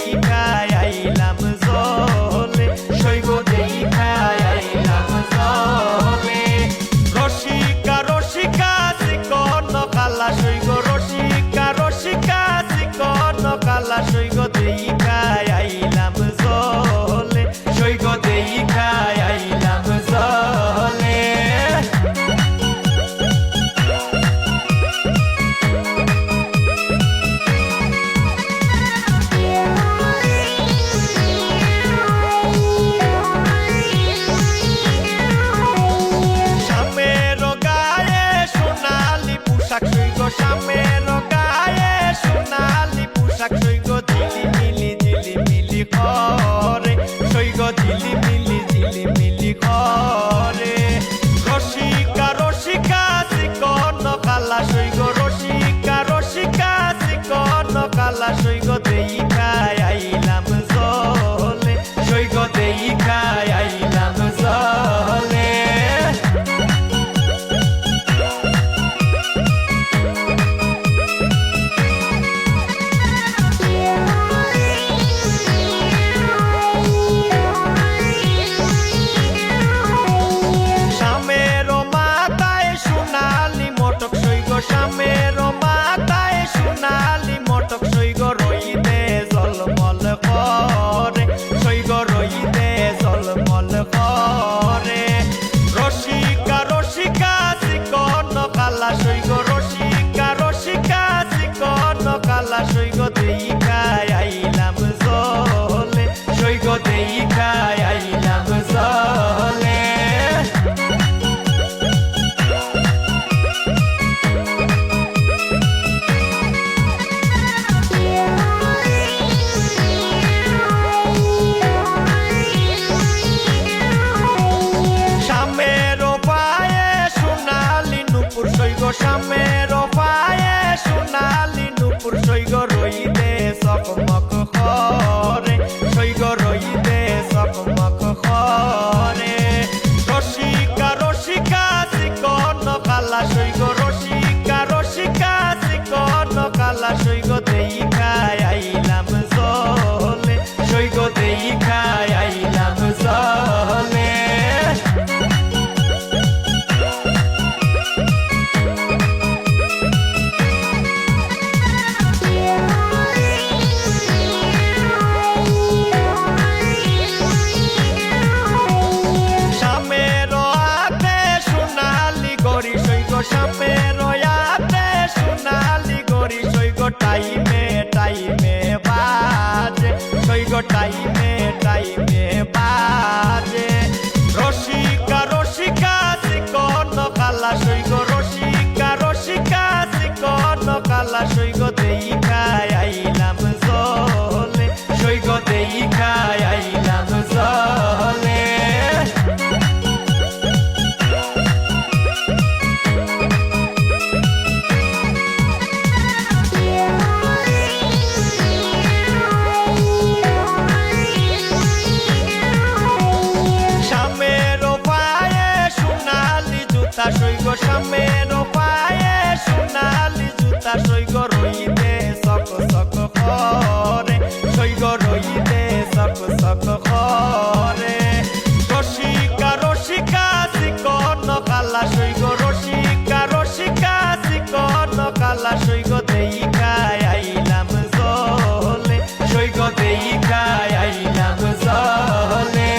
দেখাই আইলাম জলে সৈগ দেখাই আইলাম জলে রসিকা রসিকা চিকন কালা সৈগ রসিকা রসিকা চিকন কালা সৈগ দেখাই আইলাম জলে সৈগ দেখাই আইলাম জলে শামের গায়ে সোনালি পোশাক সৈগ ঝিলিমিলি করে সৈগ ঝিলিমিলি করে রসিকা রসিকা চিকন কালা সৈগ রসিকা রসিকা চিকন কালা সৈগ দেখাই আইলাম জলে সৈগ দেখাই আইলাম জলে শামের মাথায় সোনালি মটক সৈগ রইদে জলমল করে সৈগ রইদে জলমল করে রসিকা রসিকা চিকন কালা সৈগ রসিকা রসিকা চিকন কালা সৈগ দেখাই আইলাম জলে সৈগ দেখাই আইলাম জলে শামের পায়ে সোনালি নুপুর সৈগ রইদে চকমক করে সৈগ রইদে চকমক করে রসিকা রসিকা চিকন কালা সৈগ রসিকা রসিকা চিকন কালা সৈগ দেখাই আইলাম জলে সৈগ দেখাই আইলাম জলে শামের আতে সোনালি গরি সৈগ টাইমে টাইমে বাজে সৈগ টাইমে টাইমে বাজে রসিকা রসিকা চিকন কালা সৈগ রসিকা রসিকা চিকন কালা সৈগ দেখাই আইলাম জলে সৈগ দেখাই আইলাম জলে সৈগ শামের পায়ে সোনালি জুতা সৈগ রইদে চক চক করে সৈগ রইদে চক চক করে রসিকা রসিকা চিকন কালা সৈগ রসিকা রসিকা চিকন কালা সৈগ দেখাই আইলাম জলে সৈগ দেখাই আইলাম জলে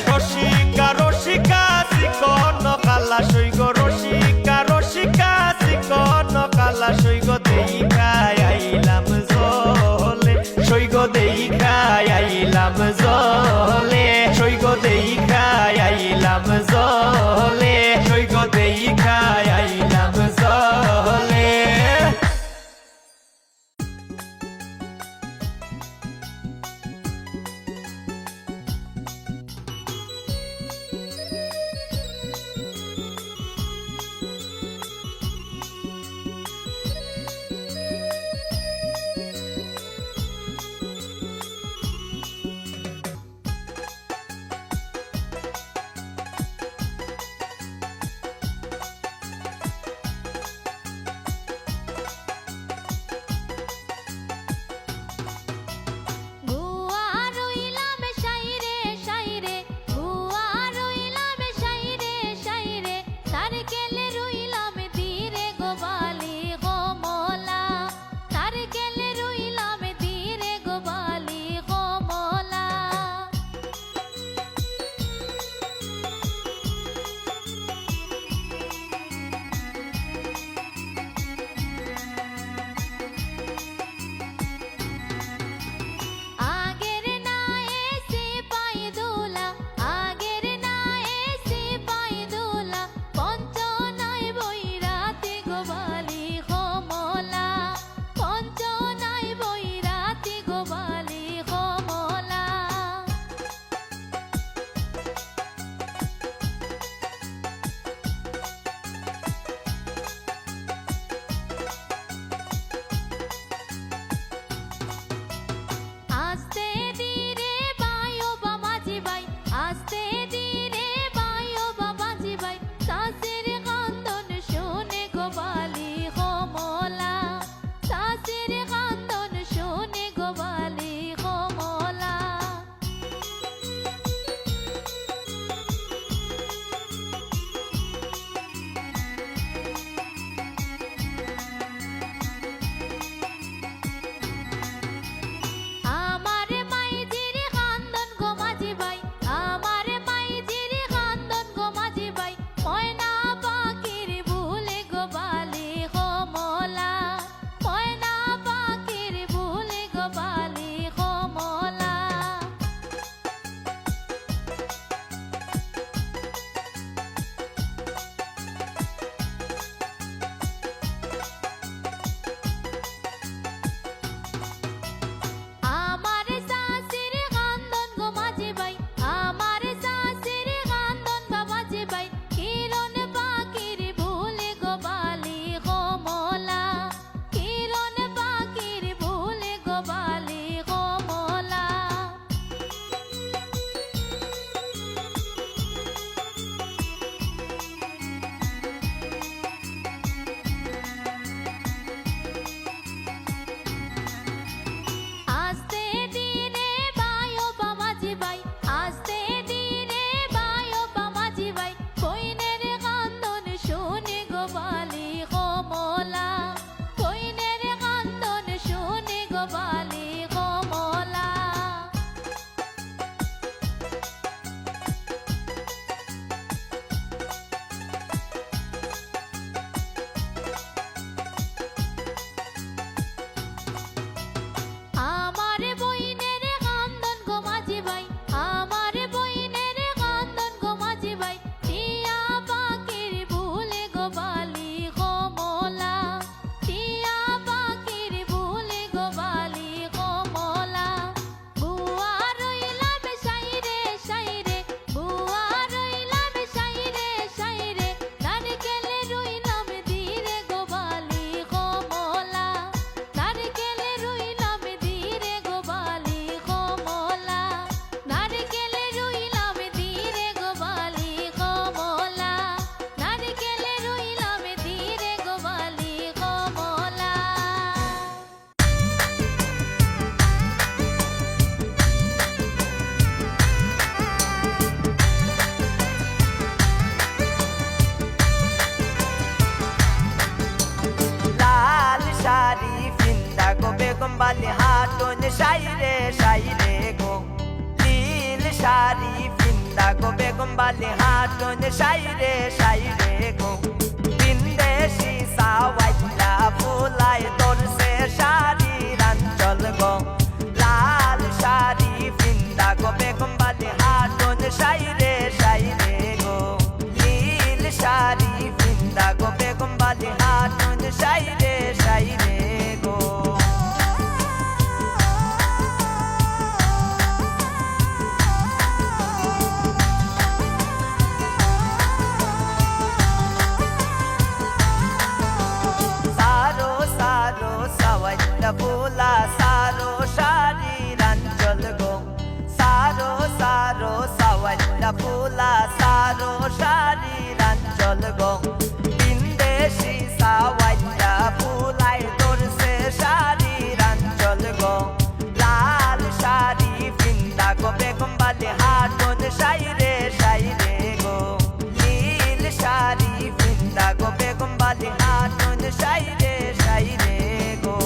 রসিকা রসিকা চিকন কালা সৈগ রসিকা রসিকা চিকন কালা সৈগ দেখাই আইলাম জলে সৈগ দেখাই আইলাম জলে সৈগ দেখাই আইলাম জলে সৈগ দেখাই আইলাম জলে শাড়ি ফিন্দা গো বেগম বালি হাটন সাইরে সাইরে গো বিন্দেশি সাওয়াইলা ফুলাই তোরসে শাড়ি রাঞ্চল গো লাল শাড়ি ফিন্দা গো বেগম বালি হাটন সাইরে সাইরে গো নীল শাড়ি ফিন্দা গো বেগম বালি হাটন সাইরে সাইরে গো ফুলা সারো শাড়ি রাঞ্চল গো সারো সারো সাওয়াল্লা ফুলা সারো শাড়ি রাঞ্চল গো বিন্দেশি সাওয়াল্লা ফুলাই তোরসে শাড়ি রাঞ্চল গো লাল শাড়ি ফিন্দা গো বেগম বালি হাটন সাইরে সাইরে গো নীল শাড়ি ফিন্দা গো বেগম বালি হাটন সাইরে সাইরে গো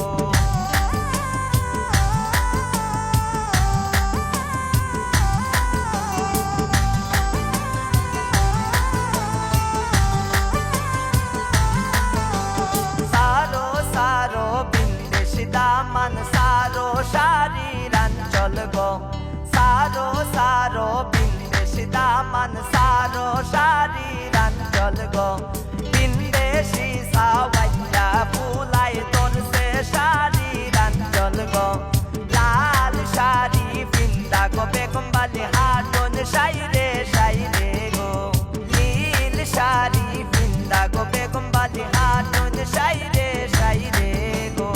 দামান সারো শাড়ি রাঞ্চল গো সারো সারো বিন্দেশি দামান সারো শাড়ি রাঞ্চল গো বিন্দেশি সাওয়াইলা ফুলাই তোরসে শাড়ি রাঞ্চল গো লাল শাড়ি ফিন্দা গো বেগম বালি হাটন সাইরে সাইরে গো নীল শাড়ি ফিন্দা গো বেগম বালি হাটন সাইরে সাইরে গো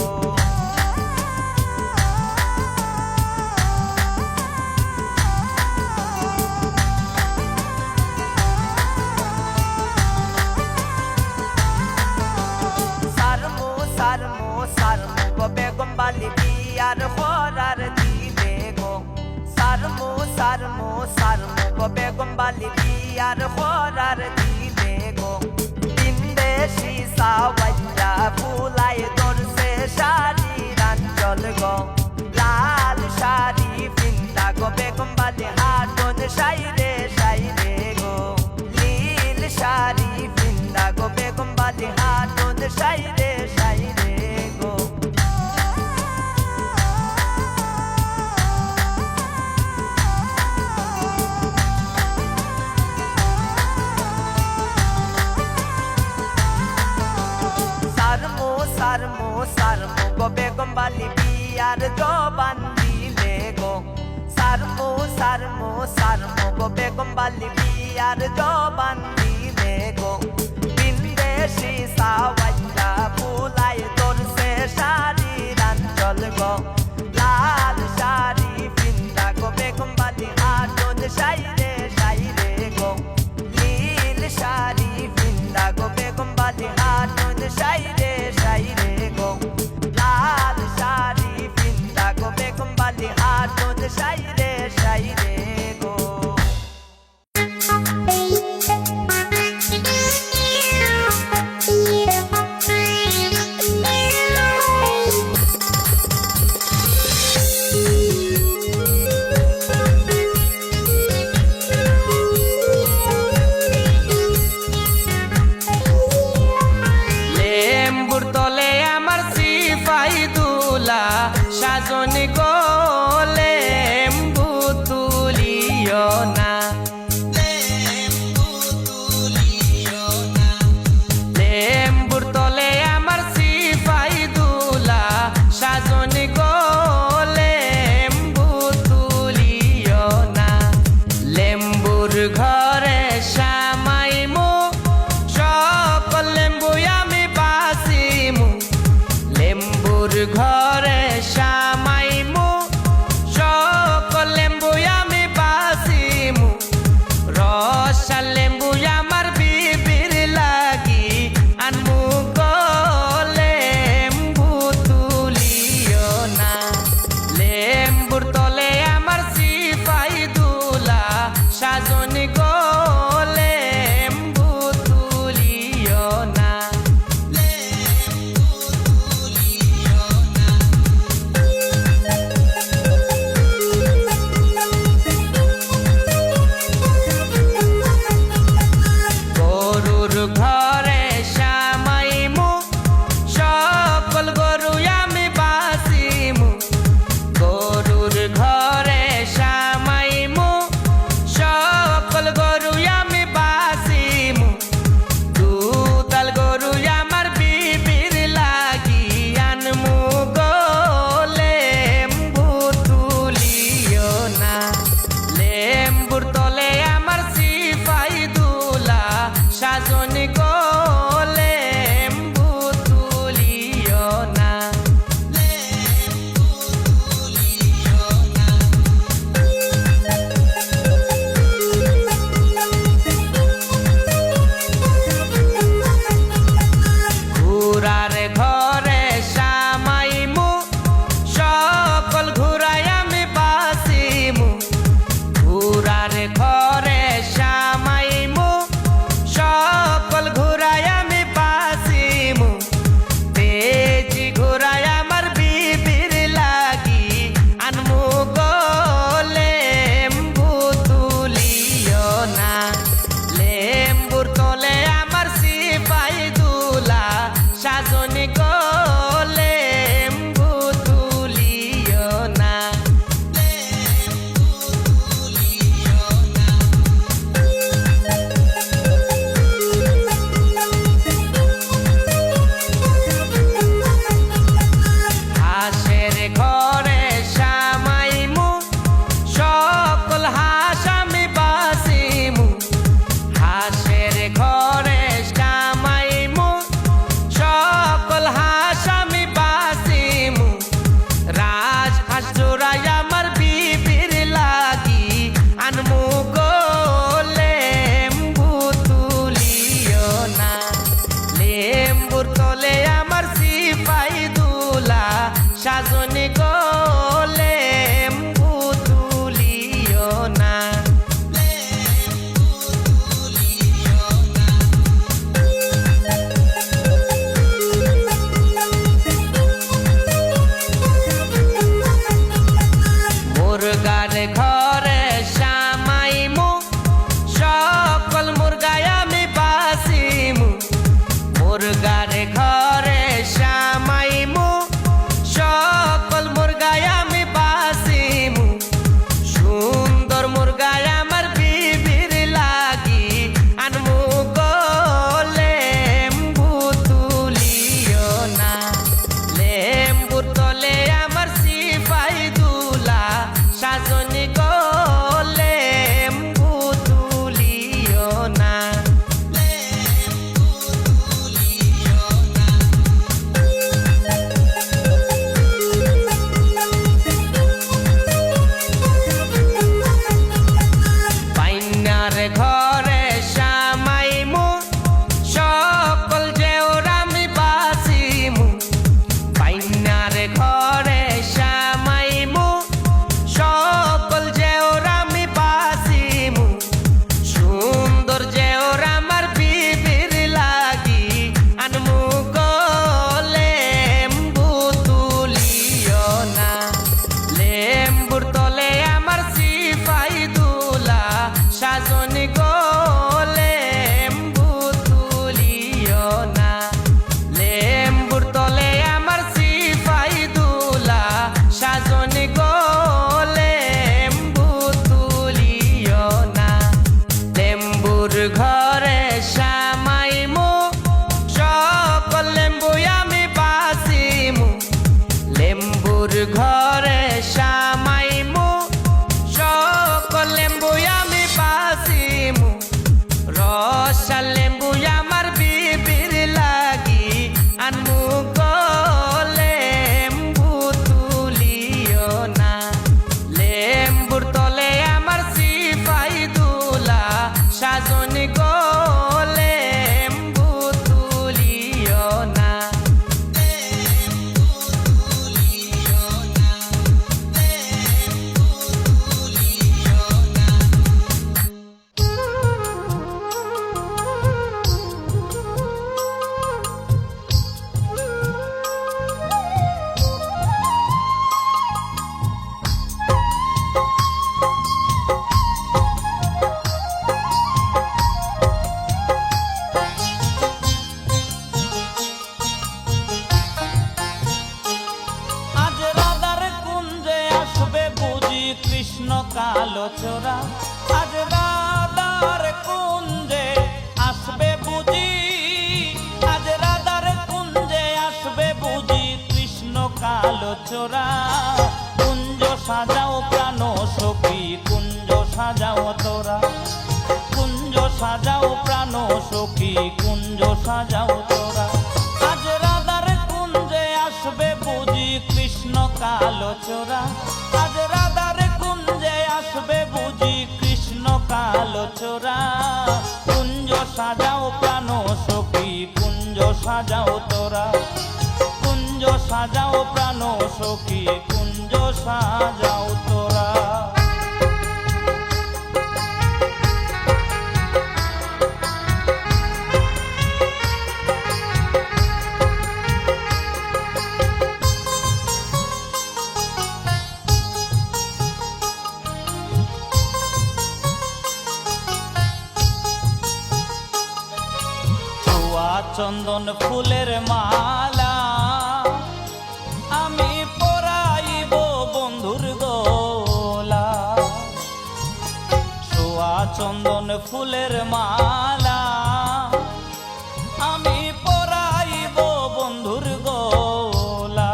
সারমু গো বেগম বালি বিয়ার খরার দিলে গো সারমু সারমু সারমু গো বেগম বালি বিয়ার খরার দিলে গো বিন্দেশি সাওয়াল্লা ফুলাই তোরসে শাড়ি রাঞ্চল গো লাল শাড়ি ফিন্দা গো বেগম বালি হাটন সাইরে সাইরে গো নীল শাড়ি ফিন্দা গো বেগম বালি হাটন সাইরে সাইরে গো সারমু সারমু সারমু গো বেগম বালি বিয়ার জবান দিলে গো সারমু সারমু সারমু গো বেগম বালি বিয়ার জবান দিলে গো বিন্দেশি সাওয়াল্লা ফুলাই তোরসে শাড়ি রাঞ্চল গো লাল শাড়ি ফিন্দা গো বেগম বালি হাটন সাইরে সাইরে গো নীল শাড়ি ফিন্দা গো বেগম বালি হাটন সাইরে সাইরে গো লাল শাড়ি ফিন্দা গো বেগম বালি হাটন সাইরে সাইরে গো কৃষ্ণ কালো চোরা আজ রাধার কুঞ্জে আসবে বুঝি, আজ রাধার কুঞ্জে আসবে বুঝি কৃষ্ণ কালো চোরা। কুঞ্জ সাজাও প্রাণ সখী কুঞ্জ সাজাও তোরা, কুঞ্জ সাজাও প্রাণ সখী কুঞ্জ সাজাও তোরা। আজ রাধার কুঞ্জে আসবে বুঝি কৃষ্ণ কালো চোরা, আজ রাধার কুঞ্জে আসবে বুঝি কৃষ্ণ কালো চোরা। কুঞ্জ সাজাও প্রাণ সখী কুঞ্জ সাজাও তোরা, কুঞ্জ সাজাও প্রাণ সখী কুঞ্জ সাজাও তোরা। চন্দন ফুলের মালা আমি পরাইব বন্ধুর গোলা, ছোয়া চন্দন ফুলের মালা আমি পরাইব বন্ধুর গোলা।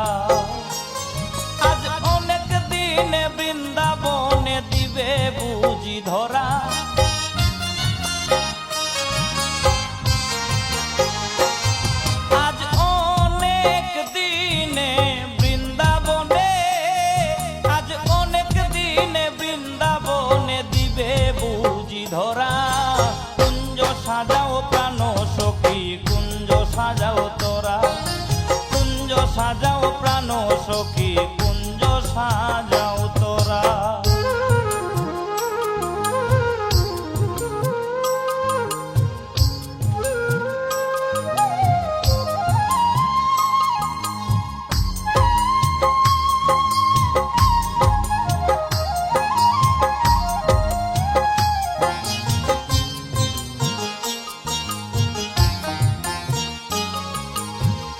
আজ অনেক দিনে বৃন্দাবনে দিবে বুঝি ধরা, ধরা। কুঞ্জ সাজাও প্রাণ সখী কুঞ্জ সাজাও তোরা, কুঞ্জ সাজাও প্রাণ সখী কুঞ্জ সাজাও তোরা।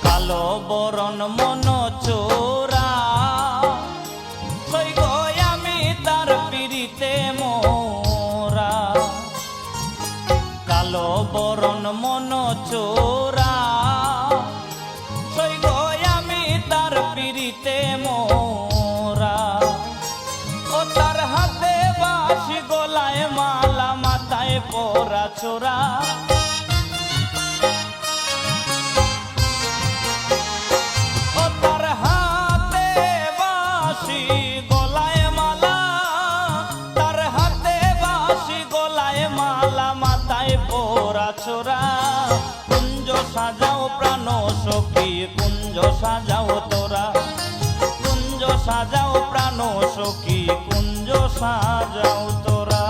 কালো বরণ মন চোরা সই গো আমি তার পিড়িতে মোরা, কালো বরণ মন চোরা সই গো আমি তার পিড়িতে মোরা। ও তার হাতে বাঁশি গলায় মালা মাথায় পরা চোরা, গলায় মালা তার হাতে বাঁশি গলায় মালা মাথায় পরা চোরা। কুঞ্জ সাজাও প্রাণ সখী কুঞ্জ সাজাও তোরা, কুঞ্জ সাজাও প্রাণ সখী কুঞ্জ সাজাও তোরা।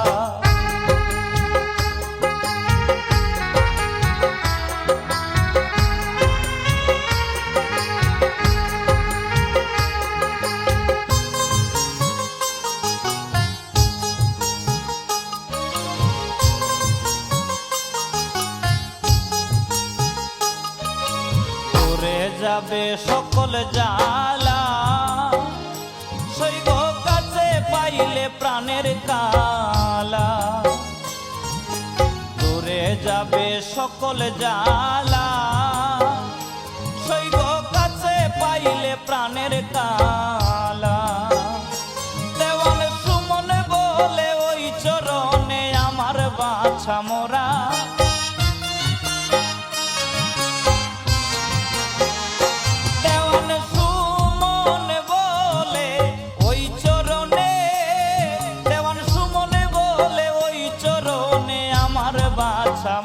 যাবে সকল জালা সই গো কাছে পাইলে প্রাণের কালা, দূরে যাবে সকল জালা সই গো কাছে পাইলে প্রাণের কালা। দেওয়ান সুমন বলে ওই চরণে আমার বাছা মোরা,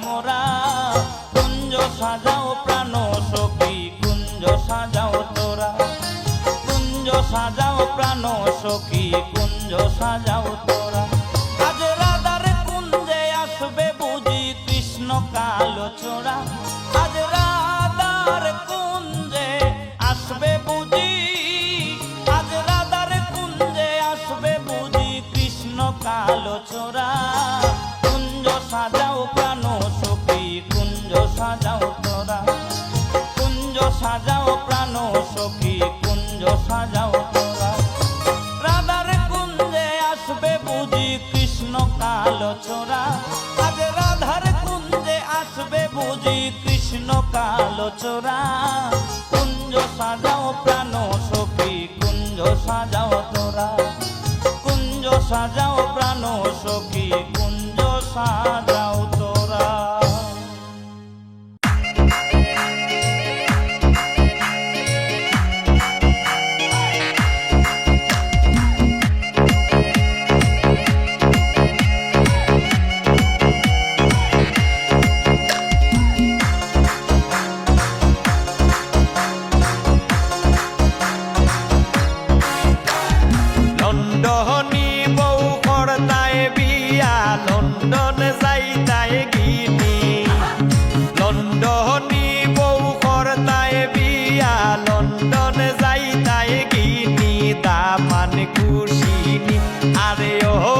মোরা। কুঞ্জ সাজাও প্রাণ সখী কুঞ্জ সাজাও তোরা, কুঞ্জ সাজাও প্রাণ সখী কুঞ্জ সাজাও তোরা। আজ রাধার কুঞ্জে আসবে বুঝি কৃষ্ণ কালো চোরা, আজ রাধার কুঞ্জে আসবে বুঝি, আজ রাধার কুঞ্জে আসবে বুঝি কৃষ্ণ কালো চোরা। কুঞ্জ সাজাও প্রাণ সখী কুঞ্জ সাজাও তোরা, কুঞ্জ সাজাও প্রাণ সখী কুঞ্জ সাজাও তোরা। রাধার কুঞ্জে আসবে বুঝি কৃষ্ণ কালো চোরা, আজ রাধার কুঞ্জে আসবে বুঝি কৃষ্ণ কালো চোরা। কুঞ্জ সাজাও প্রাণ সখী কুঞ্জ সাজাও তোরা, কুঞ্জ সাজাও প্রাণ সখী কুঞ্জ সাজাও তোরা। লন্ডনী বউ করতায় বিয়া, লন্ডন যাইতায় গিনি। লন্ডনী বউ করতায় বিয়া, লন্ডন যাইতায় গিনি। দামান কুশিনি আরে ও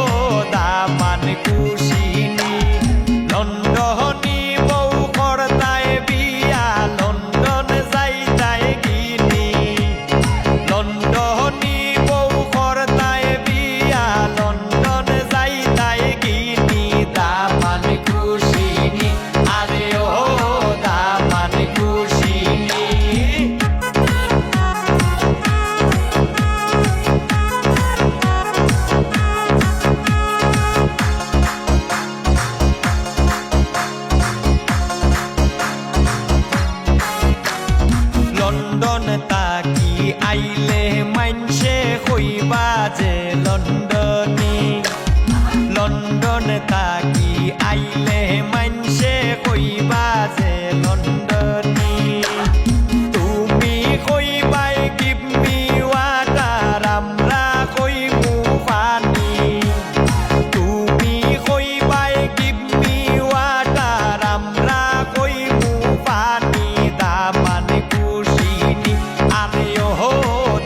দামান কুশিনি। লন্ডনী বউ করতায় বিয়া, লন্ডন যাইতায় গিনি। লন্ডনী বউ করতায় বিয়া, লন্ডন যাইতায় গিনি। দামান কুশিনি আরে ও দামান কুশিনি। লন্ডন তাকি আইলে মানসে কইবা যে লন্ডনী। লন্ডন তাকি আইলে মানসে কইবা যে লন্ডনী। তুমি কইবাই গিভ মি ওয়াটার, আমরা কইমু পানি। তুমি কইবাই গিভ মি ওয়াটার, আমরা কইমু পানি। দামান কুশিনি আরে ও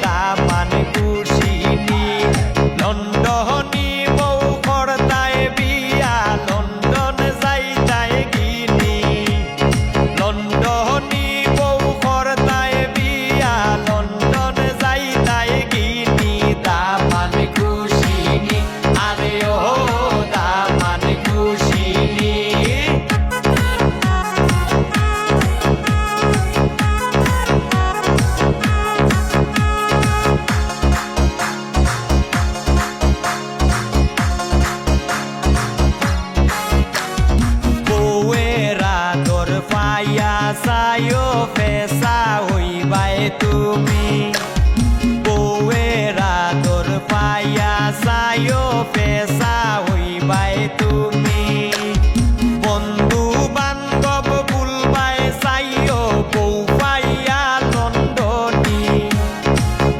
দামান কুশিনি। লন্ডনী বউ করতায় বিয়া, লন্ডন যাইতায় গিনি। লন্ডনী বউ করতায় বিয়া, লন্ডন যাইতায় গিনি। দামান কুশিনি আরে ও দামান কুশিনি। বউয়েরা তোর পাইয়া চাইও পেশা হইবাই তুমি। বউয়েরা তোর পাইয়া চাইও পেশা হইবাই তুমি। বন্ধু বান্ধব বুলবাই চাইও বউ পাইয়া লন্ডনী।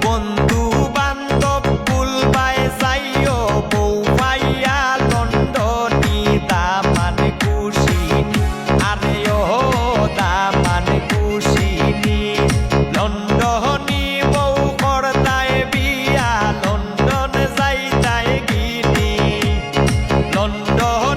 বন্ধু বান্ধব বুলবাই চাইও বউ পাইয়া লন্ডনী। দামান কুশিনি আরে ও দামান কুশিনি। লন্ডনী বউ করতায় বিয়া, লন্ডন যাইতায় গিনি। লন্ডন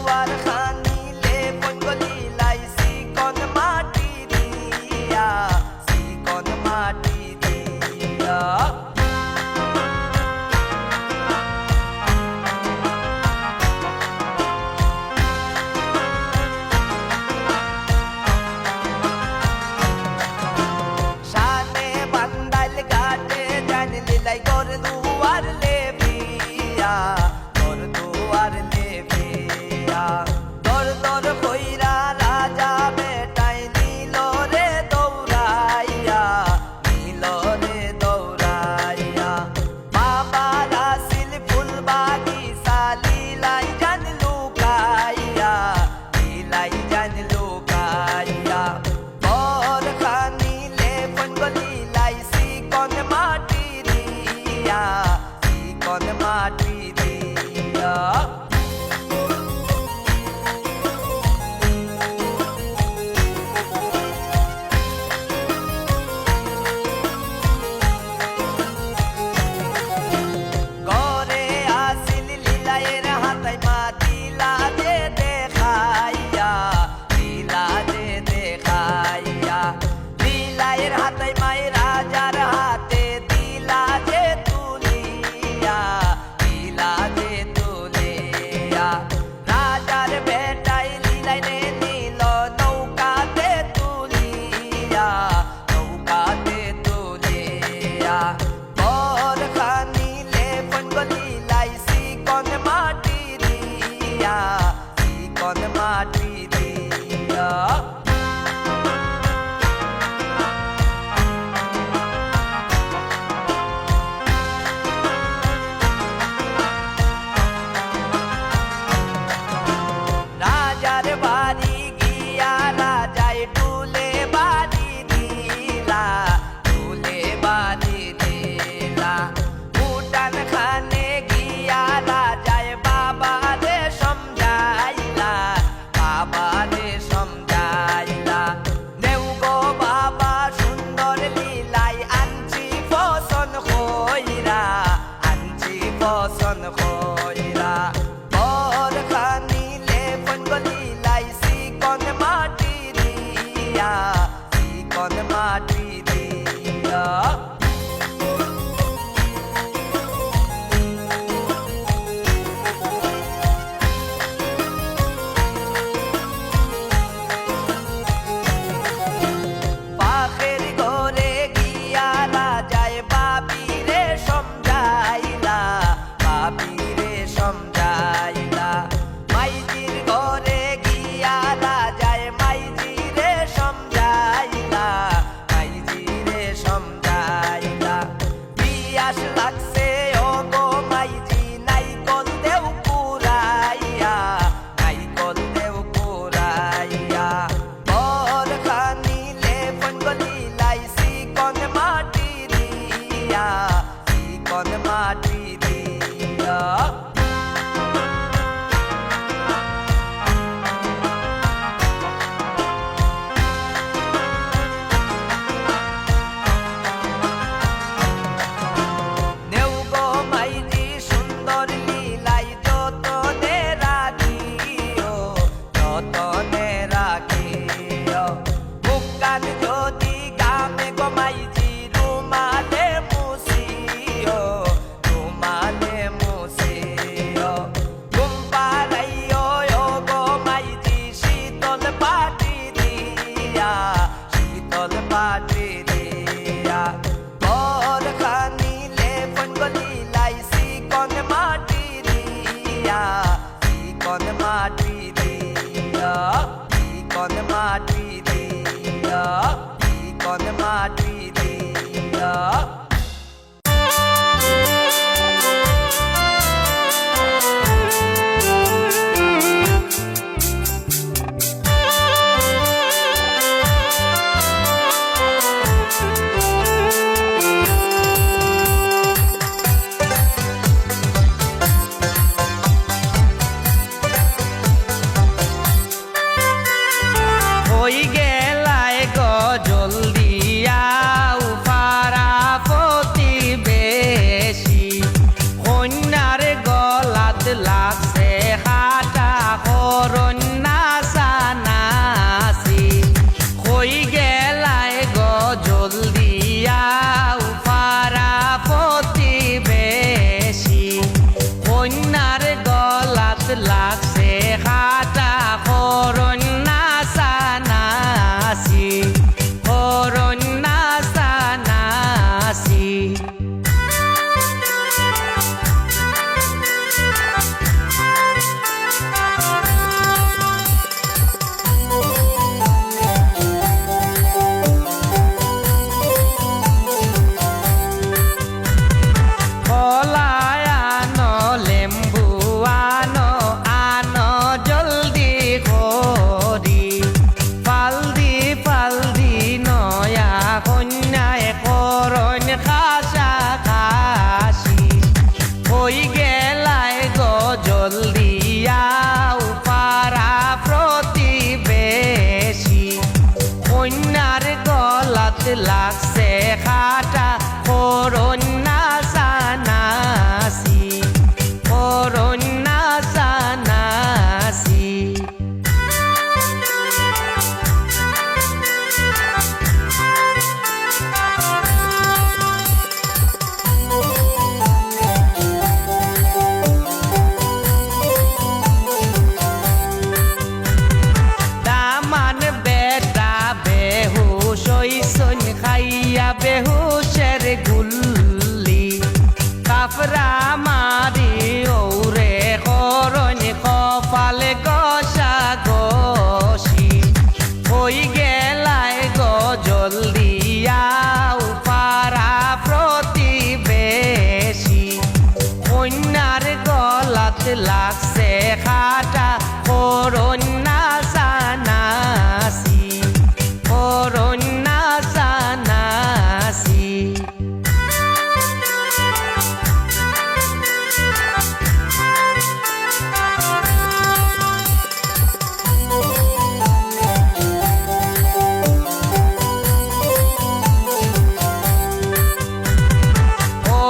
দুয়ার খানিলে পঙ্গলি লাইছি কোন মাটি দিয়া কোন মাটি দিয়া শানে বান্দাইল ঘাটে জানলি লাই গোর দুয়ার লেবিয়া গোর দুয়ার লেবিয়া দর দর কইরা রাজা বেটাই নিল রে দৌড়াইয়া বাবা রাসিল ফুল বাগিচা লীলাই জান লুকাইয়া বর খানিলে পঙ্গলি লাইছি কোন মাটি দিয়া কোন মাটি দিয়া ঘরে আসিল লীলায়ের হাতাই মা দিলা যে দেখাইয়া লীলায়ের হাতাই মাই রাজার হাতে দিলা যে তুলিয়া রাজার বেটাই লীলাই নে নিল নৌকাতে তুলিয়া বর খানিলে পঙ্গলি লাইছি কোন মাটি দিয়া কোন মাটি দিয়া রাজার বাড়ি গিয়া রাজায় টুলে বাড়ি দিলা উঠান খানে গিয়া রাজায় বাবা রে সমঝাইলা নেউ গো বাবা সুন্দর লীলাই আনছি পছন কইরা বর খানিলে পঙ্গলি লাইছি কোন মাটি দিয়া কোন মাটি দিয়া পাখের ঘরে গিয়া রাজায় বাবিরে সমঝাইলা মাইজির ঘরে গিয়া রাজায় মাইজিরে সমঝাইলা পিয়াস লাগছে ও গো মাইজি নাইকল দেও পুরাইয়া বর খানিলে পঙ্গলি লাইছি কোন মাটি দিয়া কোন মাটি দিয়া নেউ গো মাইজি সুন্দর লীলাই যতনে রাখিও মুখ কান যদি গামে গো মাইজি রুমালে মুছিও ঘুম পাড়াইও ও গো মাইজি শীতল পাটি দিয়া বর খানিলে পঙ্গলি লাইছি কোন মাটি দিয়া কোন মাটি দিয়া কোন মাটি দিয়া কোন মাটি দিয়া হই গেলায় গো জলদি আও পারা লাগছে খাটা করন্যা সানাসি করন্যা সানাসি খাইয়া বেহুশের গুল্লি কাফরা মারি ওরে করণ কপালে গসা গসি হই গেলাই গো জলদিয়াও পারা প্রতিবেশী কন্যার গলাত লাগছে খাটা করন্যা সানাসি করন্যা সানাসি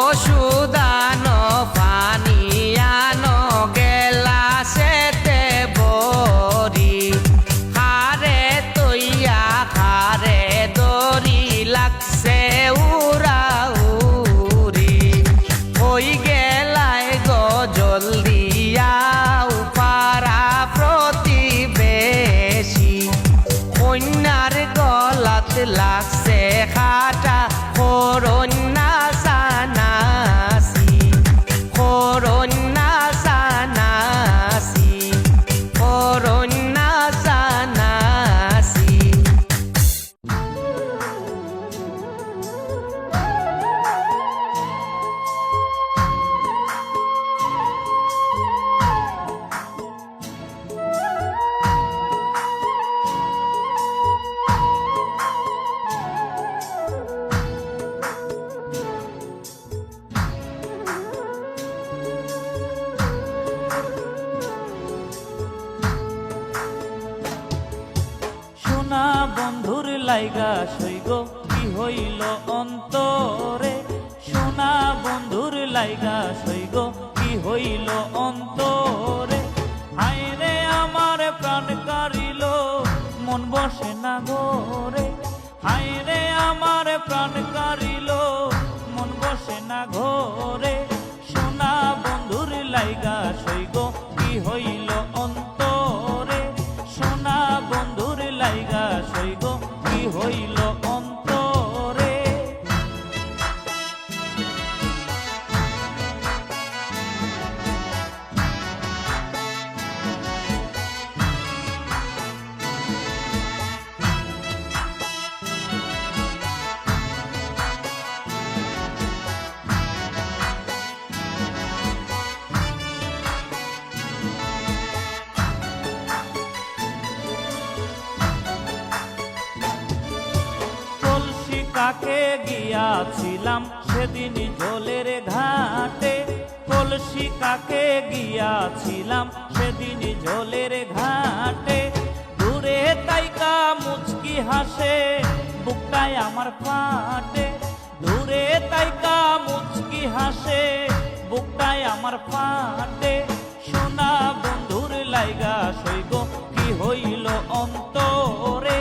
ওষুধানো পানিয়ানো গেলাসেতে বরি খারে তৈয়া খারে দড়ি লাগছে উড়া উড়ি হই গেলাই গো জলদিয়াও পারা প্রতিবেশী কন্যার গলাত লাগছে খাটা করন্যা সানাসি করন্যা সানাসি করন্যা সানাসি সোনা বন্ধুর লাইগা সইগ কি হইল অন্তরে সোনা বন্ধুর লাইগা সইগ কি হইল অন্তরে হায় রে আমার প্রাণ কারিল মন বসে না ঘরে হায় রে আমার প্রাণ কারিল মন বসে না ঘরে সোনা বন্ধুর লাইগা সইগ কি হইল অন্তরে সোনা বন্ধুর লাইগা সইগ কি হইল অন্তরে কাকে গিয়াছিলাম সেদিন জলের ঘাটে কলসি কাকে গিয়াছিলাম সেদিন জলের ঘাটে দূরে তাইকা মুচকি হাসে বুকটায় আমার ফাটে দূরে তাইকা মুচকি হাসে বুকটায় আমার ফাটে সোনা বন্ধুর লাইগা সইগ কি হইল অন্তরে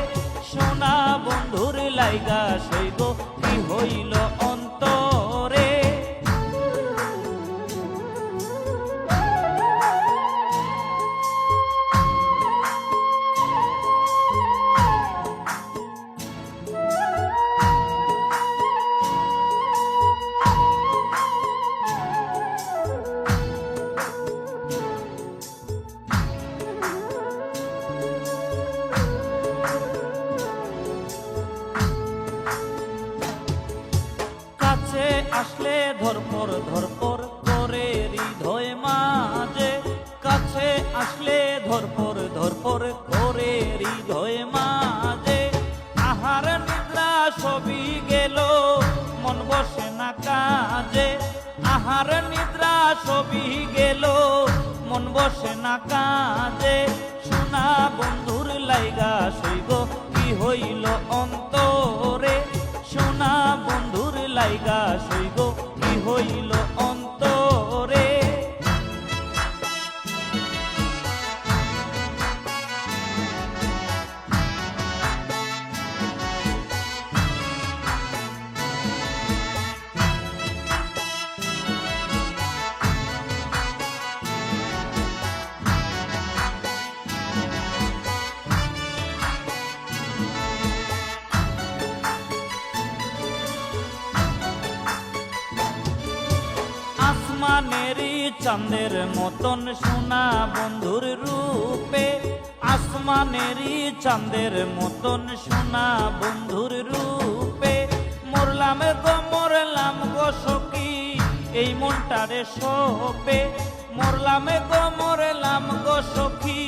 সোনা বন্ধুর লাইগা সইগ কি হইল অন্তরে আসলে ধরপর ধরপর করে হৃদয় মাঝে কাছে আসলে ধরপর ধরপর করে হৃদয় মাঝে আহার নিদ্রা সবই গেল মন বসে না কাজে আহার নিদ্রা সবই গেল মন বসে না কাজে সোনা বন্ধুর লাইগা সইগ কি হইল অন্তরে চাঁদের মতন সোনা বন্ধুর রূপে, আসমানেরই চাঁদের মতন সোনা বন্ধুর রূপে। মরলাম গো সখী এই মনটারে সপে, মরলাম গো সখী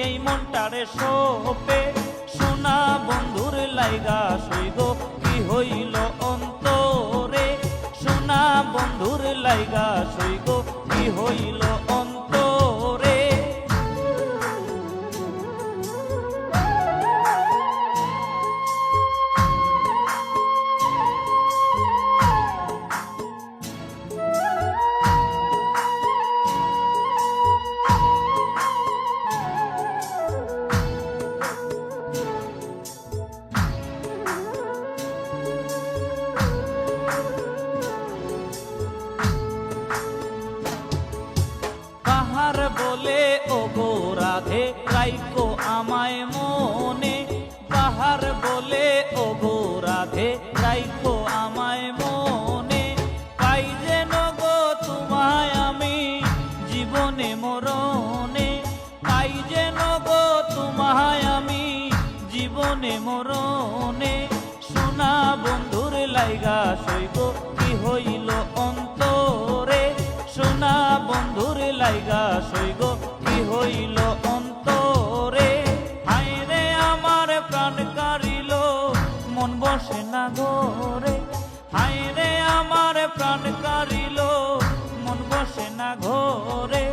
এই মনটারে সপে। সোনা বন্ধুর লাইগা সইগ কি হইল অন্তরে, সোনা বন্ধুর লাইগা সইগ কি হইল অন্তরে। কাহার বলে ও গো রাধে রাইকো আমায় মনে, কাহার বলে ও গো রাধে রাইকো আমায় মনে। পাই যেন গো তোমায় আমি জীবনে মরণে, পাই যেন গো তোমায় আমি জীবনে মরণে। সোনা বন্ধুর লাইগা সইগ কি হইল অন্তরে, সোনা বন্ধুর লাইগা সইগ কি হইল অন্তরে। হায় রে আমার প্রাণ কারিল মন বসে না ঘরে, হায় রে আমার প্রাণ কারিল মন বসে না ঘরে।